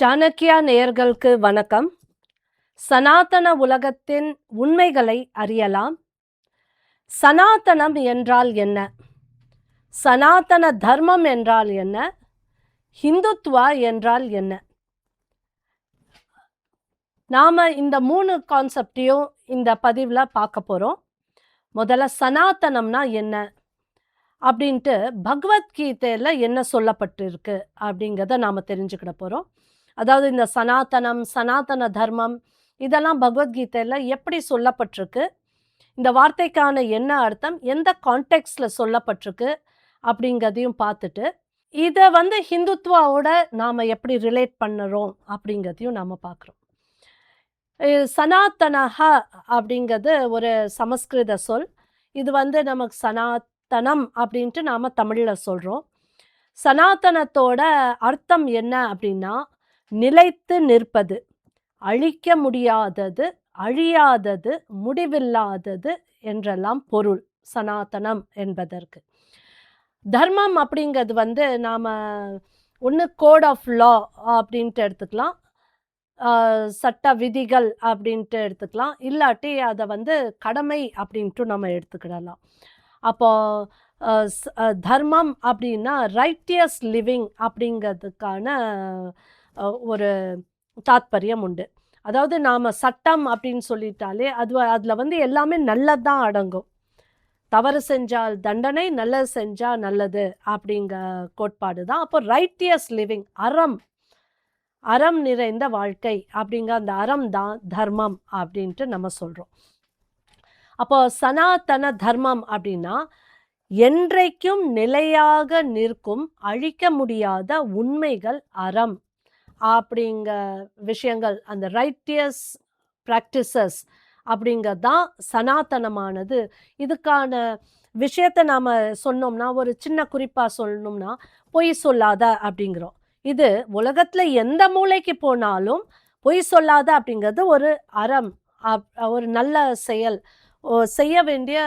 சாணக்கியா நேயர்களுக்கு வணக்கம். சனாதன உலகத்தின் உண்மைகளை அறியலாம். சனாதனம் என்றால் என்ன? சனாதன தர்மம் என்றால் என்ன? ஹிந்துத்வா என்றால் என்ன? நாம இந்த 3 கான்செப்டையும் இந்த பதிவுல பார்க்க போறோம். முதல்ல சனாதனம்னா என்ன அப்படின்ட்டு பகவத்கீதையில என்ன சொல்லப்பட்டிருக்கு அப்படிங்கிறத நாம தெரிஞ்சுக்கிட போறோம். அதாவது இந்த சனாதனம், சனாதன தர்மம் இதெல்லாம் பகவத்கீதையில எப்படி சொல்லப்பட்டிருக்கு, இந்த வார்த்தைக்கான என்ன அர்த்தம், எந்த கான்டெக்ஸ்ட்ல சொல்லப்பட்டிருக்கு அப்படிங்கிறதையும் பார்த்துட்டு, இதை ஹிந்துத்வாவோட நாம எப்படி ரிலேட் பண்ணுறோம் அப்படிங்கிறதையும் நாம பார்க்குறோம். சனாதனஹ அப்படிங்கிறது ஒரு சமஸ்கிருத சொல். இது நமக்கு சனாதனம் அப்படின்ட்டு நாம தமிழ்ல சொல்றோம். சனாதனத்தோட அர்த்தம் என்ன அப்படின்னா, நிலைத்து நிற்பது, அழிக்க முடியாதது, அழியாதது, முடிவில்லாதது என்றெல்லாம் பொருள் சனாதனம் என்பதற்கு. தர்மம் அப்படிங்கிறது நாம ஒன்று கோட் ஆஃப் லா அப்படின்ட்டு எடுத்துக்கலாம், சட்ட விதிகள் அப்படின்ட்டு எடுத்துக்கலாம், இல்லாட்டி அதை கடமை அப்படின்ட்டு நம்ம எடுத்துக்கிடலாம். அப்போ தர்மம் அப்படின்னா ரைட்டியஸ் லிவிங் அப்படிங்கிறதுக்கான ஒரு தாத்பரியம் உண்டு. அதாவது நாம் சட்டம் அப்படின்னு சொல்லிட்டாலே அதில் எல்லாமே நல்லதான் அடங்கும். தவறு செஞ்சால் தண்டனை, நல்லது செஞ்சால் நல்லது அப்படிங்கிற கோட்பாடு தான். அப்போ ரைட்டியஸ் லிவிங், அறம் நிறைந்த வாழ்க்கை அப்படிங்கிற அந்த அறம் தான் தர்மம் அப்படின்ட்டு நம்ம சொல்கிறோம். அப்போ சனாதன தர்மம் அப்படின்னா என்றைக்கும் நிலையாக நிற்கும் அழிக்க முடியாத உண்மைகள், அறம் அப்படிங்க விஷயங்கள், அந்த ரைட்டியஸ் ப்ராக்டிசஸ் அப்படிங்கிறதான் சனாதனமானது. இதுக்கான விஷயத்தை நாம் சொன்னோம்னா, ஒரு சின்ன குறிப்பாக சொல்லணும்னா, பொய் சொல்லாத அப்படிங்கிறோம். இது உலகத்தில் எந்த மூலைக்கு போனாலும் பொய் சொல்லாத அப்படிங்கிறது ஒரு அறம், ஒரு நல்ல செயல், செய்ய வேண்டிய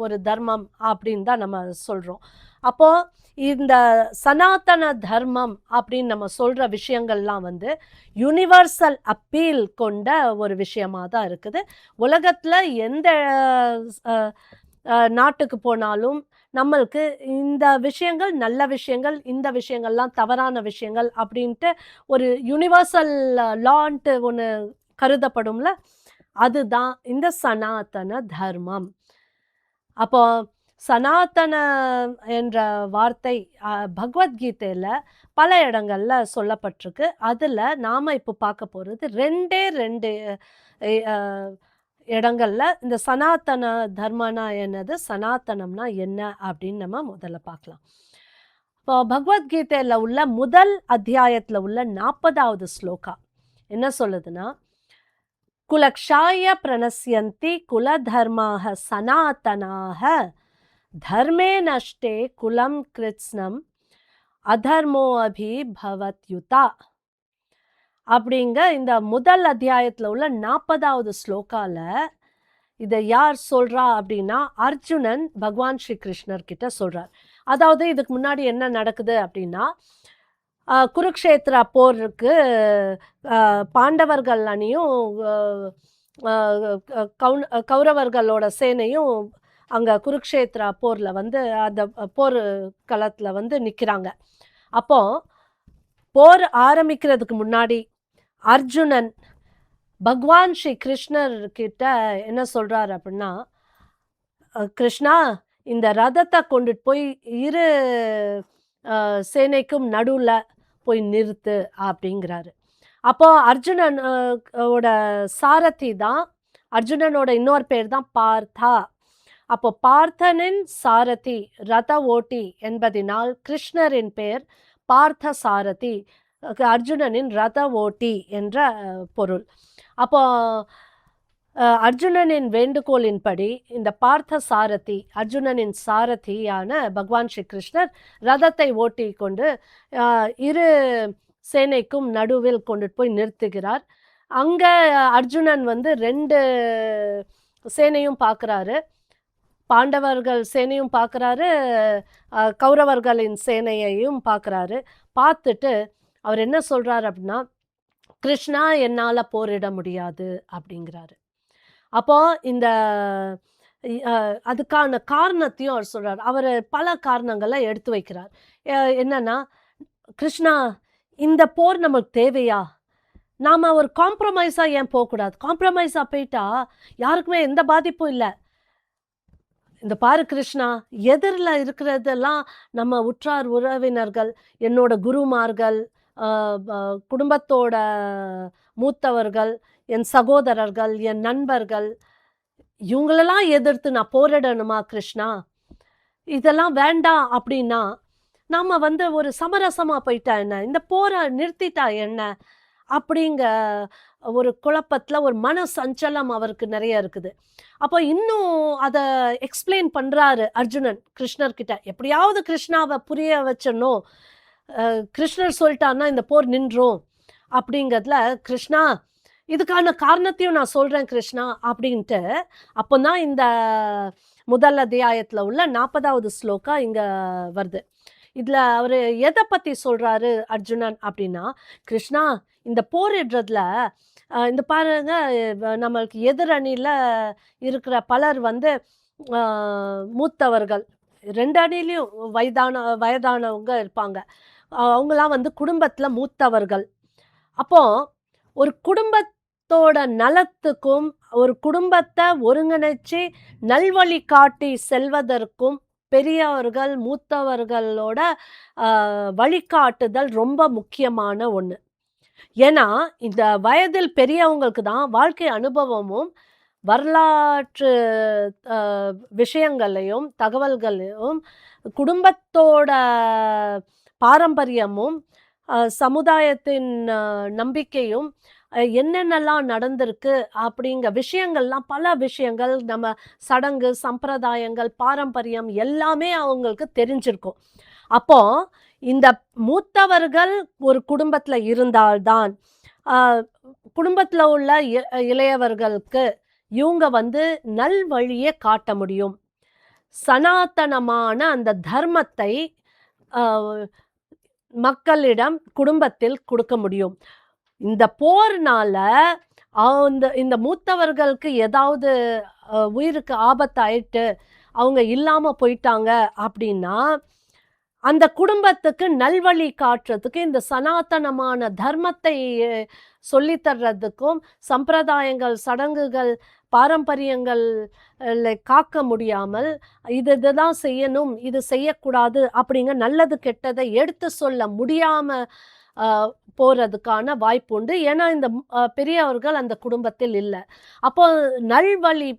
ஒரு தர்மம் அப்படின்னு தான் நம்ம சொல்கிறோம். அப்போது இந்த சனாதன தர்மம் அப்படின்னு நம்ம சொல்கிற விஷயங்கள்லாம் யூனிவர்சல் அப்பீல் கொண்ட ஒரு விஷயமாக தான் இருக்குது. உலகத்தில் எந்த நாட்டுக்கு போனாலும் நம்மளுக்கு இந்த விஷயங்கள் நல்ல விஷயங்கள், இந்த விஷயங்கள்லாம் தவறான விஷயங்கள் அப்படின்ட்டு ஒரு யூனிவர்சல் லான்ட்டு ஒன்று கருதப்படும்ல, அதுதான் இந்த சனாதன தர்மம். அப்போ சனாதன என்ற வார்த்தை பகவத்கீதையில் பல இடங்கள்ல சொல்லப்பட்டிருக்கு. அதில் நாம் இப்போ பார்க்க போகிறது ரெண்டு இடங்கள்ல இந்த சனாதன தர்மனா என்னது, சனாதனம்னா என்ன அப்படின்னு நம்ம முதல்ல பார்க்கலாம். இப்போ பகவத்கீதையில் உள்ள முதல் அத்தியாயத்தில் உள்ள 40வது ஸ்லோகா என்ன சொல்லுதுன்னா, குலக்ஷாய பிரணஸ்யந்தி குலதர்மாக சனாதனாக தர்மே நஷ்டே குலம் கிருத்ஸ்னம் அதர்மோ அபி பவத்யுதா அப்படிங்க இந்த முதல் அத்தியாயத்தில் உள்ள 40வது ஸ்லோகால இதை யார் சொல்றா அப்படின்னா, அர்ஜுனன் பகவான் ஸ்ரீ கிருஷ்ணர் கிட்ட சொல்றார். அதாவது இதுக்கு முன்னாடி என்ன நடக்குது அப்படின்னா, குருக்ஷேத்ரா போருக்கு பாண்டவர்கள் அணியும் கௌரவர்களோட சேனையும் அங்கே குருக்ஷேத்ரா போரில் அந்த போர் களத்தில் நிற்கிறாங்க. அப்போ போர் ஆரம்பிக்கிறதுக்கு முன்னாடி அர்ஜுனன் பகவான் ஸ்ரீ கிருஷ்ணர் கிட்ட என்ன சொல்றார் அப்படின்னா, கிருஷ்ணா, இந்த ரதத்தை கொண்டுட்டு போய் இரு சேனைக்கும் நடுவில் போய் நிறுத்து அப்படிங்கிறாரு. அப்போ அர்ஜுனன் ஓட சாரதி தான், அர்ஜுனனோட இன்னொரு பேர் தான் பார்த்தா. அப்போ பார்த்தனின் சாரதி ரத ஓட்டி என்பதினால் கிருஷ்ணரின் பேர் பார்த்த சாரதி, அர்ஜுனனின் ரத ஓட்டி என்ற பொருள். அப்போ அர்ஜுனனின் வேண்டுகோளின்படி இந்த பார்த்த சாரதி, அர்ஜுனனின் சாரதியான பகவான் ஸ்ரீ கிருஷ்ணர் ரதத்தை ஓட்டி கொண்டு இரு சேனைக்கும் நடுவில் கொண்டு போய் நிறுத்துகிறார். அங்கே அர்ஜுனன் 2 சேனையும் பார்க்குறாரு. பாண்டவர்கள் சேனையும் பார்க்குறாரு, கௌரவர்களின் சேனையையும் பார்க்குறாரு. பார்த்துட்டு அவர் என்ன சொல்கிறார் அப்படின்னா, கிருஷ்ணா என்னால போரிட முடியாது அப்படிங்கிறாரு. அப்போ இந்த அதுக்கான காரணத்தையும் அவர் சொல்றாரு. அவரு பல காரணங்கள எடுத்து வைக்கிறார். என்னன்னா, "கிருஷ்ணா, இந்த போர் நமக்கு தேவையா? நாம ஒரு காம்ப்ரமைஸா ஏன் போக்கூடாது? காம்ப்ரமைஸா போயிட்டா யாருக்குமே எந்த பாதிப்பும் இல்ல. இந்த பாரு கிருஷ்ணா, எதிர்ல இருக்கிறதெல்லாம் நம்ம உற்றார் உறவினர்கள், என்னோட குருமார்கள், அ ப குடும்பத்தோட மூத்தவர்கள், என் சகோதரர்கள், என் நண்பர்கள், இவங்களெல்லாம் எதிர்த்து நான் போரிடணுமா கிருஷ்ணா? இதெல்லாம் வேண்டாம் அப்படின்னா, நாம வந்து ஒரு சமரசமா போயிட்டா என்ன? இந்த போர நிறுத்திட்டா என்ன? அப்படிங்க ஒரு குழப்பத்துல ஒரு மன சஞ்சலம் அவருக்கு நெறைய இருக்குது. அப்போ இன்னும் அத எக்ஸ்ப்ளைன் பண்றாரு அர்ஜுனன் கிருஷ்ணர் கிட்ட. எப்படியாவது கிருஷ்ணாவ புரிய வச்சிடணும். கிருஷ்ணர் சொல்ட்டார்ன்னா இந்த போர் நின்றும். அப்படிங்கிறதுல, "கிருஷ்ணா, இதுக்கான காரணத்தையும் நான் சொல்றேன் கிருஷ்ணா" அப்படின்ட்டு, அப்பதான் இந்த முதல் அத்தியாயத்துல உள்ள 40வது ஸ்லோகா இங்க வருது. இதுல அவரு எத பத்தி சொல்றாரு அர்ஜுனன் அப்படின்னா, "கிருஷ்ணா, இந்த போரிடுறதுல இந்த பாருங்க நம்மளுக்கு எதிர் அணியில இருக்கிற பலர் வந்து அ மூத்தவர்கள். 2 அணியிலயும் வயதானவங்க இருப்பாங்க. அவங்கலாம் வந்து குடும்பத்துல மூத்தவர்கள். அப்போ ஒரு குடும்பத்தோட நலத்துக்கும், ஒரு குடும்பத்த ஒருங்கிணைச்சு நல்வழி காட்டி செல்வதற்கும் பெரியவர்கள், மூத்தவர்களோட அ வழிகாட்டுதல் ரொம்ப முக்கியமான ஒண்ணு. ஏன்னா, இந்த வயதில் பெரியவங்களுக்கு தான் வாழ்க்கை அனுபவமும், வரலாற்று அ விஷயங்களையும், தகவல்களையும், குடும்பத்தோட பாரம்பரியமும், சமுதாயத்தின் நம்பிக்கையும், என்னென்னலாம் நடந்திருக்கு அப்படிங்க விஷயங்கள்லாம் பல விஷயங்கள் நம்ம சடங்கு, சம்பிரதாயங்கள், பாரம்பரியம் எல்லாமே அவங்களுக்கு தெரிஞ்சிருக்கும். அப்போ இந்த மூத்தவர்கள் ஒரு குடும்பத்துல இருந்தால் தான், அ குடும்பத்துல உள்ள இளையவர்களுக்கு இவங்க வந்து நல்வழிய காட்ட முடியும். சனாதனமான அந்த தர்மத்தை அ மக்களிடம், குடும்பத்தில் குடுக்க முடியும். இந்த போர்னால இந்த மூத்தவர்களுக்கு ஏதாவது உயிருக்கு ஆபத்தாயிட்டு, அவங்க இல்லாம போயிட்டாங்க அப்படின்னா, அந்த குடும்பத்துக்கு நல்வழி காட்டுறதுக்கு இந்த சனாதனமான தர்மத்தை சொல்லி தர்றதுக்கும், சம்பிரதாயங்கள், சடங்குகள், பாரம்பரியங்கள் காக்க முடியாமல், இது இதுதான் செய்யணும், இது செய்யக்கூடாது அப்படிங்க நல்லது கெட்டதை எடுத்து சொல்ல முடியாம அ போறதுக்கான வாய்ப்பு உண்டு. ஏன்னா, இந்த பெரியவர்கள் அந்த குடும்பத்தில் இல்ல. அப்போ நல்வழி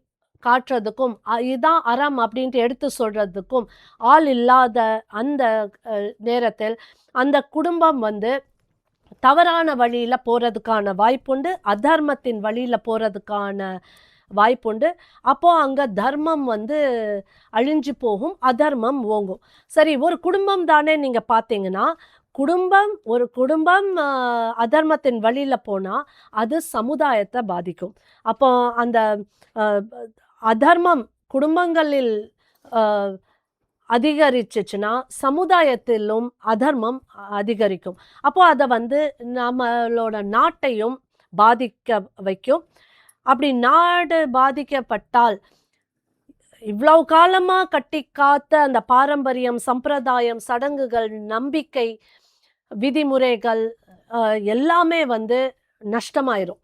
காட்டுறதுக்கும், இதான் அறம் அப்படின்ட்டு எடுத்து சொல்றதுக்கும் ஆள் இல்லாத அந்த நேரத்தில், அந்த குடும்பம் வந்து தவறான வழியில போறதுக்கான வாய்ப்புண்டு. அதர்மத்தின் வழியில போறதுக்கான வாய்ப்புண்டு. அப்போ அங்க தர்மம் வந்து அழிஞ்சு போகும். அதர்மம் ஓங்கும். சரி, ஒரு குடும்பம் தானே நீங்க பார்த்தீங்கன்னா, ஒரு குடும்பம் அதர்மத்தின் வழியில போனா, அது சமுதாயத்த பாதிக்கும். அப்போ அந்த அ அதர்மம் குடும்பங்களில் அ அதிகரிச்சுச்சுன்னா, சமுதாயத்திலும் அதர்மம் அதிகரிக்கும். அப்போ அத வந்து நம்மளோட நாட்டையும் பாதிக்க வைக்கும். அப்படி நாடு பாதிக்கப்பட்டால், இவ்வளவு காலமா கட்டிக் காத்த அந்த பாரம்பரியம், சம்பிரதாயம், சடங்குகள், நம்பிக்கை, விதிமுறைகள் அ எல்லாமே வந்து நஷ்டமாயிரும்.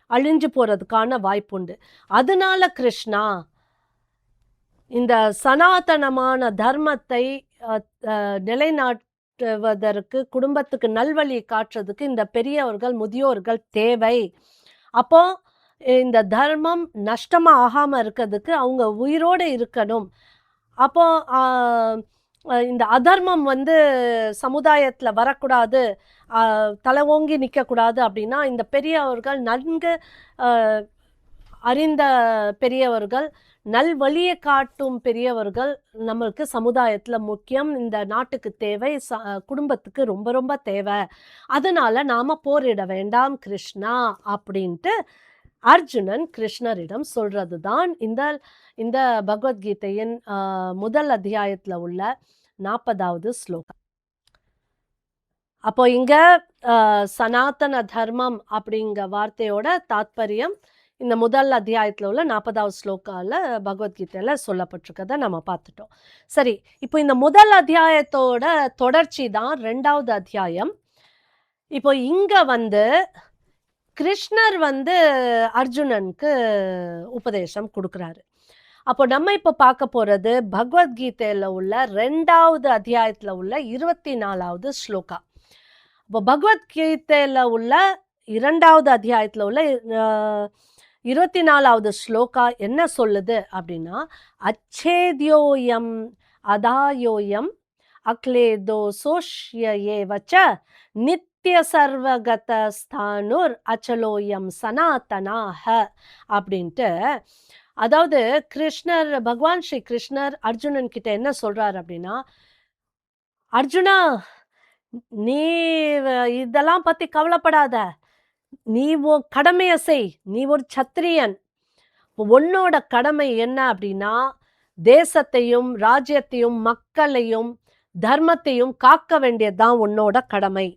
அழிஞ்சு போறதுக்கான வாய்ப்புண்டு. அதனால கிருஷ்ணா, இந்த சனாதனமான தர்மத்தை அ அ நிலைநாட்டுவதற்கு, குடும்பத்துக்கு நல்வழி காட்டுறதுக்கு இந்த பெரியவர்கள், முதியோர்கள் தேவை. அப்போ இந்த தர்மம் நஷ்டமா ஆகாம இருக்கதுக்கு அவங்க உயிரோட இருக்கணும். அப்போ அ இந்த அதர்மம் வந்து சமுதாயத்துல வரக்கூடாது, அ தலை ஓங்கி நிக்கக்கூடாது அப்படின்னா, இந்த பெரியவர்கள் நன்கு அ அறிந்த பெரியவர்கள், நல்வழிய காட்டும் பெரியவர்கள் நம்மளுக்கு சமுதாயத்துல முக்கியம். இந்த நாட்டுக்கு தேவை. குடும்பத்துக்கு ரொம்ப ரொம்ப தேவை. அதனால நாம போரிட வேண்டாம் கிருஷ்ணா அப்படின்ட்டு அர்ஜுனன் கிருஷ்ணரிடம் சொல்றது தான் இந்த இந்த பகவத்கீதையின் முதல் அத்தியாயத்துல உள்ள 40வது ஸ்லோகம். அப்போ இங்க சனாதன தர்மம் அப்படிங்கிற வார்த்தையோட தாத்பரியம் இந்த முதல் அத்தியாயத்தில் உள்ள 40வது ஸ்லோகால பகவத்கீதையில் சொல்லப்பட்டிருக்கதை நம்ம பார்த்துட்டோம். சரி, இப்போ இந்த முதல் அத்தியாயத்தோட தொடர்ச்சி தான் 2வது அத்தியாயம். இப்போ இங்க கிருஷ்ணர் அர்ஜுனனுக்கு உபதேசம் கொடுக்குறாரு. அப்போ நம்ம இப்போ பார்க்க போறது பகவத்கீதையில உள்ள 2வது அத்தியாயத்தில் உள்ள 24வது ஸ்லோகா. இப்போ பகவத்கீதையில உள்ள 2வது அத்தியாயத்தில் உள்ள 24வது ஸ்லோகா என்ன சொல்லுது அப்படின்னா, அச்சேத்யோயம் அதாயோயம் அக்லேதோ சோஷ்யே வச்ச நித்திய சர்வகத ஸ்தானுர் அச்சலோயம் சனாதனாஹ அப்படின்ட்டு. அதாவது பகவான் ஸ்ரீ கிருஷ்ணர் அர்ஜுனன் கிட்ட என்ன சொல்றாரு அப்படின்னா, அர்ஜுனா, நீ இதெல்லாம் பத்தி கவலைப்படாத, நீ உன் கடமைய செய், நீ ஒரு சத்திரியன். உன்னோட கடமை என்ன அப்படின்னா, தேசத்தையும் ராஜ்யத்தையும் மக்களையும் தர்மத்தையும் காக்க வேண்டியதுதான் உன்னோட கடமை.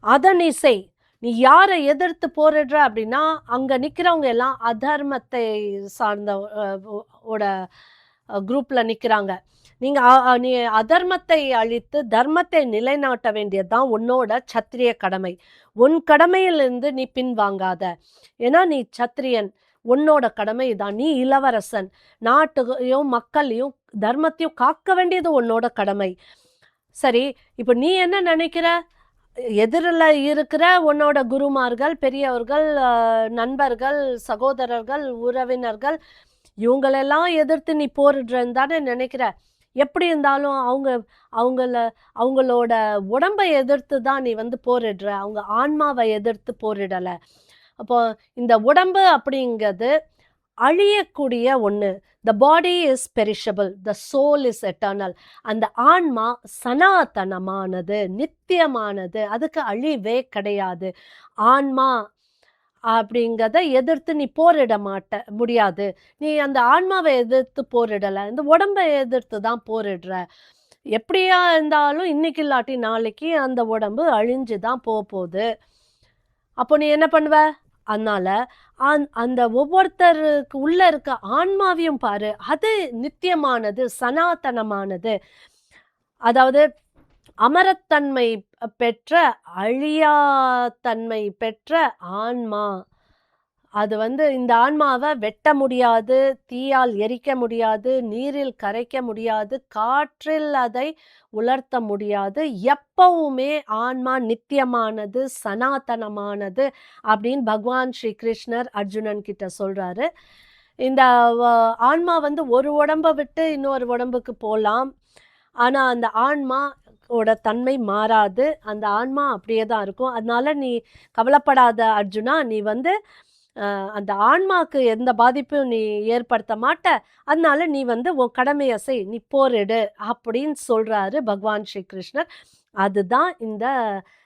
அதை நீ செய். நீ யாரை எதிர்த்து போரிடுற அப்படின்னா, அங்க நிக்கிறவங்க எல்லாம் அதர்மத்தை சார்ந்த குரூப்ல நிக்கிறாங்க. நீ அதர்மத்தை அழித்து தர்மத்தை நிலைநாட்ட வேண்டியதுதான் உன்னோட சத்திரிய கடமை. உன் கடமையிலிருந்து நீ பின்வாங்காத. ஏன்னா நீ சத்திரியன், உன்னோட கடமை தான். நீ இளவரசன், நாட்டையும் மக்களையும் தர்மத்தையும் காக்க வேண்டியது உன்னோட கடமை. சரி, இப்போ நீ என்ன நினைக்கிற? எதிரில் இருக்கிற உன்னோட குருமார்கள், பெரியவர்கள், நண்பர்கள், சகோதரர்கள், உறவினர்கள், இவங்களெல்லாம் எதிர்த்து நீ போரிடுறன்னு தானே நினைக்கிற. எப்படி இருந்தாலும் அவங்களோட உடம்பை எதிர்த்து தான் நீ போரிடுற, அவங்க ஆன்மாவை எதிர்த்து போரிடலை. அப்போ இந்த உடம்பு அப்படிங்கிறது அழியக்கூடிய ஒன்று. The body is perishable, the soul is eternal. அந்த ஆன்மா சனாதனமானது, நித்தியமானது, அதுக்கு அழிவே கிடையாது. ஆன்மா அப்படிங்கிறத எதிர்த்து நீ போரிட முடியாது. நீ அந்த ஆன்மாவை எதிர்த்து போரிடலை, இந்த உடம்பை எதிர்த்து தான் போரிடுற. எப்படியா இருந்தாலும் இன்னைக்கு இல்லாட்டி நாளைக்கு அந்த உடம்பு அழிஞ்சு தான் போகுது. அப்போ நீ என்ன பண்ணுவ? அதனால அந்த ஒவ்வொருத்தருக்கு உள்ள இருக்க ஆன்மாவையும் பாரு, அது நித்தியமானது, சனாதனமானது. அதாவது அமரத்தன்மை பெற்ற, அழியாத்தன்மை பெற்ற ஆன்மா. அது இந்த ஆன்மாவை வெட்ட முடியாது, தீயால் எரிக்க முடியாது, நீரில் கரைக்க முடியாது, காற்றில் அதை உலர்த்த முடியாது. எப்பவுமே ஆன்மா நித்தியமானது, சனாதனமானது அப்படின்னு பகவான் ஸ்ரீ கிருஷ்ணர் அர்ஜுனன் கிட்ட சொல்றாரு. இந்த ஆன்மா ஒரு உடம்பை விட்டு இன்னொரு உடம்புக்கு போகலாம், ஆனா அந்த ஆன்மாவோட தன்மை மாறாது. அந்த ஆன்மா அப்படியே தான் இருக்கும். அதனால நீ கவலைப்படாத அர்ஜுனா, நீ அந்த ஆன்மாக்கு எந்த பாதிப்பும் நீ ஏற்படுத்த மாட்ட. அதனால நீ உன் கடமையை செய், நீ போரிடு அப்படின்னு சொல்றாரு பகவான் ஸ்ரீ கிருஷ்ணர். அதுதான் இந்த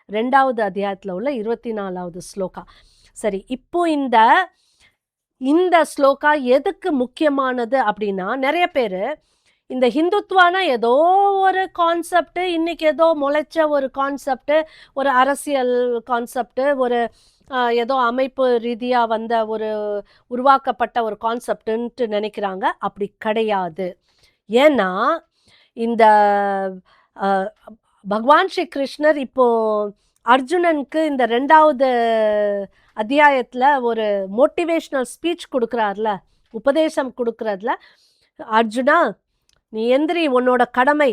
2வது அத்தியாயத்தில் உள்ள 24வது ஸ்லோகா. சரி, இப்போ இந்த ஸ்லோகா எதுக்கு முக்கியமானது அப்படின்னா, நிறைய பேர் இந்த ஹிந்துத்வானா ஏதோ ஒரு கான்செப்ட், இன்னைக்கு ஏதோ முளைச்ச ஒரு கான்செப்ட், ஒரு அரசியல் கான்செப்ட், ஒரு ஏதோ அமைப்பு ரீதியா ஒரு உருவாக்கப்பட்ட ஒரு கான்செப்ட்ன்ட்டு நினைக்கிறாங்க. அப்படி கிடையாது. ஏன்னா இந்த பகவான் ஸ்ரீ கிருஷ்ணர் இப்போ அர்ஜுனனுக்கு இந்த 2வது அத்தியாயத்துல ஒரு மோட்டிவேஷனல் ஸ்பீச் கொடுக்குறாருல, உபதேசம் கொடுக்கறதுல, அர்ஜுனா, நீ எந்திரி, உன்னோட கடமை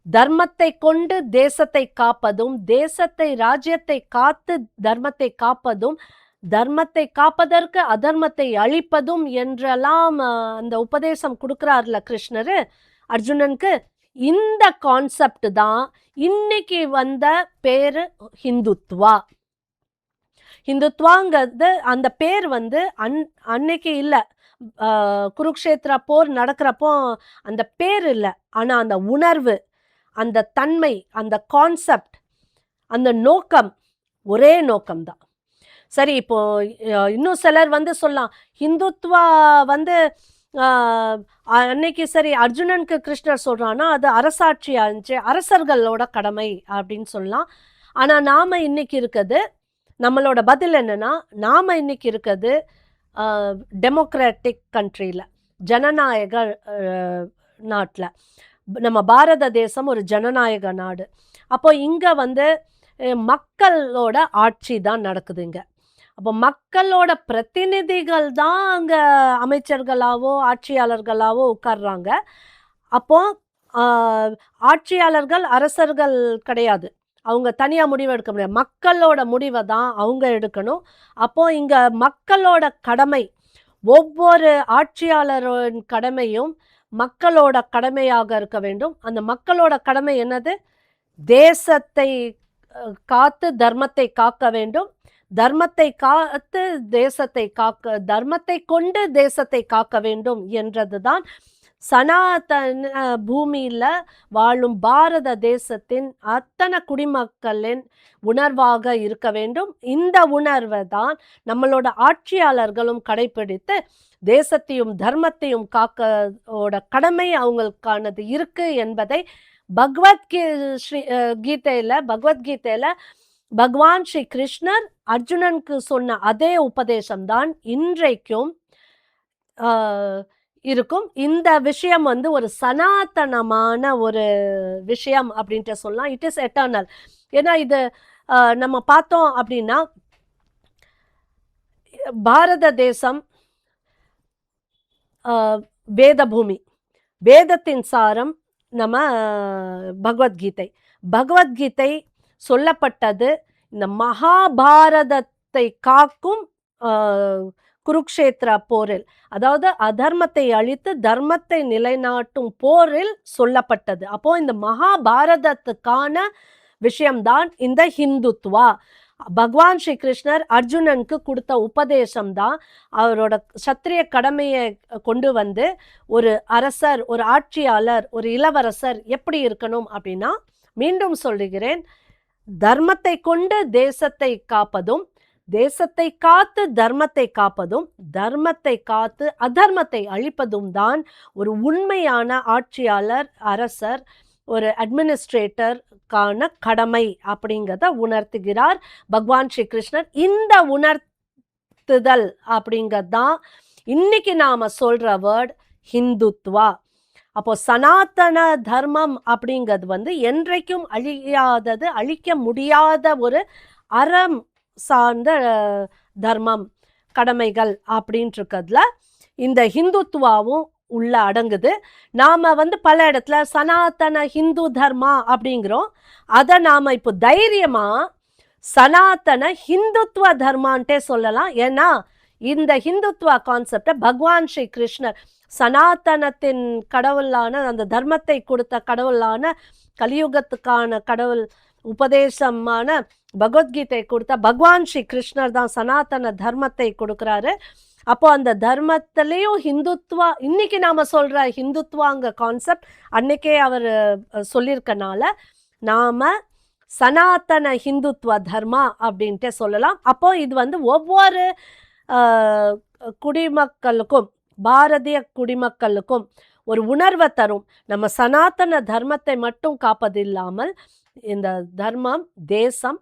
தர்மத்தை கொண்டு தேசத்தை காப்பதும், தேசத்தை ராஜ்யத்தை காத்து தர்மத்தை காப்பதும், தர்மத்தை காப்பதற்கு அதர்மத்தை அழிப்பதும் என்றெல்லாம் அந்த உபதேசம் கொடுக்கிறார்ல கிருஷ்ணர் அர்ஜுனனுக்கு. இந்த கான்செப்ட் தான் இன்னைக்கு பேரு ஹிந்துத்வா. ஹிந்துத்வாங்கிறது அந்த பேர் அன்னைக்கு இல்லை, குருக்ஷேத்திர போர் நடக்கிறப்போ அந்த பேர் இல்லை, ஆனா அந்த உணர்வு, அந்த தன்மை, அந்த கான்செப்ட், அந்த நோக்கம் ஒரே நோக்கம்தான். சரி, இப்போ இன்னும் சிலர் சொல்லலாம், ஹிந்துத்வா அன்னைக்கு சரி அர்ஜுனனுக்கு கிருஷ்ணர் சொல்றான்னா அது அரசாட்சியா இருந்துச்சு, அரசர்களோட கடமை அப்படின்னு சொல்லலாம். ஆனா நாம இன்னைக்கு இருக்கிறது, நம்மளோட பதில் என்னன்னா, நாம இன்னைக்கு இருக்கிறது டெமோக்ராட்டிக் கண்ட்ரில, ஜனநாயக நாட்டுல. நம்ம பாரத தேசம் ஒரு ஜனநாயக நாடு. அப்போ இங்க வந்து மக்களோட ஆட்சி தான் நடக்குதுங்க. அப்போ மக்களோட பிரதிநிதிகள் தான் அங்க அமைச்சர்களாவோ ஆட்சியாளர்களாவோ உட்கார்றாங்க. அப்போ ஆட்சியாளர்கள் அரசர்கள் கிடையாது. அவங்க தனியா முடிவு எடுக்க முடியாது. மக்களோட முடிவை தான் அவங்க எடுக்கணும். அப்போ இங்க மக்களோட கடமை, ஒவ்வொரு ஆட்சியாளரின் கடமையும் மக்களோட கடமையாக இருக்க வேண்டும். அந்த மக்களோட கடமை என்னது? தேசத்தை காத்து தர்மத்தை காக்க வேண்டும். தர்மத்தை காத்து தேசத்தை காக்க, தர்மத்தை கொண்டு தேசத்தை காக்க வேண்டும் என்றதுதான் சனாதன பூமியில வாழும் பாரத தேசத்தின் அத்தனை குடிமக்களின் உணர்வாக இருக்க வேண்டும். இந்த உணர்வை தான் நம்மளோட ஆட்சியாளர்களும் கடைபிடித்து தேசத்தையும் தர்மத்தையும் காக்கோட கடமை அவங்களுக்கானது இருக்கு என்பதை பகவத்கீதையில பகவான் ஸ்ரீ கிருஷ்ணர் அர்ஜுனனுக்கு சொன்ன அதே உபதேசம் தான் இன்றைக்கும் இருக்கும். இந்த விஷயம் வந்து ஒரு சனாதனமான ஒரு விஷயம் அப்படின்ட்டு சொல்லலாம். It is eternal. ஏன்னா இது நம்ம பார்த்தோம் அப்படின்னா, பாரத தேசம் வேத பூமி, வேதத்தின் சாரம் நம்ம பகவத்கீதை சொல்லப்பட்டது இந்த மகாபாரதத்தை காக்கும் குருக்ஷேத்திர போரில், அதாவது அதர்மத்தை அழித்து தர்மத்தை நிலைநாட்டும் போரில் சொல்லப்பட்டது. அப்போ இந்த மகாபாரதத்துக்கான விஷயம்தான் இந்த ஹிந்துத்வா. பகவான் ஸ்ரீ கிருஷ்ணர் அர்ஜுனனுக்கு கொடுத்த உபதேசம் தான் அவரோட சத்திரிய கடமையை கொண்டு வந்து ஒரு அரசர், ஒரு ஆட்சியாளர், ஒரு இளவரசர் எப்படி இருக்கணும் அப்படின்னா, மீண்டும் சொல்லுகிறேன், தர்மத்தை கொண்டு தேசத்தை காப்பதும், தேசத்தை காத்து தர்மத்தை காப்பதும், தர்மத்தை காத்து அதர்மத்தை அழிப்பதும் தான் ஒரு உண்மையான ஆட்சியாளர், அரசர், ஒரு அட்மினிஸ்ட்ரேட்டருக்கான கடமை அப்படிங்கிறத உணர்த்துகிறார் பகவான் ஸ்ரீ கிருஷ்ணர். இந்த உணர்த்துதல் அப்படிங்கிறதான் இன்னைக்கு நாம சொல்ற வேர்ட் ஹிந்துத்வா. அப்போ சனாதன தர்மம் அப்படிங்கிறது வந்து என்றைக்கும் அழியாதது, அழிக்க முடியாத ஒரு அறம் சார்ந்த தர்மம், கடமைகள் அப்படின்ட்டு இருக்கிறதுல இந்த ஹிந்துத்வாவும் உள்ள அடங்குது. நாம வந்து பல இடத்துல சனாதன ஹிந்து தர்மா அப்படிங்கிறோம். அதை நாம இப்போ தைரியமா சனாதன ஹிந்துத்வ தர்மான்ட்டே சொல்லலாம். ஏன்னா இந்த ஹிந்துத்வா கான்செப்டை பகவான் ஸ்ரீ கிருஷ்ணர் சனாதனத்தின் கடவுளான, அந்த தர்மத்தை கொடுத்த கடவுளான, கலியுகத்துக்கான கடவுள் உபதேசமான பகவத்கீதை கொடுத்த பகவான் ஸ்ரீ கிருஷ்ணர் தான் சனாதன தர்மத்தை கொடுக்குறாரு. அப்போ அந்த தர்மத்திலையும் ஹிந்துத்வா, இன்னைக்கு நாம சொல்ற ஹிந்துத்வாங்க கான்செப்ட் அன்னைக்கே அவர் சொல்லியிருக்கனால நாம சனாதன ஹிந்துத்வ தர்மா அப்படின்ட்டு சொல்லலாம். அப்போ இது வந்து ஒவ்வொரு குடிமக்களுக்கும், பாரதிய குடிமக்களுக்கும் ஒரு உணர்வை தரும். நம்ம சனாதன தர்மத்தை மட்டும் காப்பதில்லாமல் இந்த தர்மம், தேசம்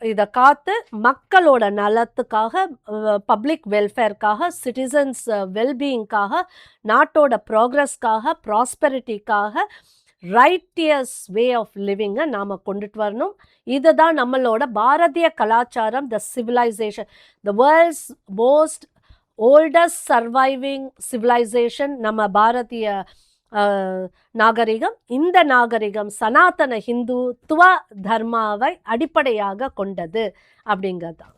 இதை காத்து மக்களோட நலத்துக்காக, பப்ளிக் வெல்ஃபேர்க்காக, சிட்டிசன்ஸ் வெல்பீயிங்காக, நாட்டோட ப்ராக்ரஸ்க்காக, ப்ராஸ்பெரிட்டிக்காக ரைட்டியஸ் வே ஆஃப் லிவிங்கை நாம் கொண்டுட்டு வரணும். இதுதான் நம்மளோட பாரதிய கலாச்சாரம், the civilization, the world's most oldest surviving civilization நம்ம பாரதிய நாகரிகம். இந்த நாகரிகம் சனாதன ஹிந்துத்துவ தர்மாவை அடிப்படையாக கொண்டது அப்படிங்கிறது தான்.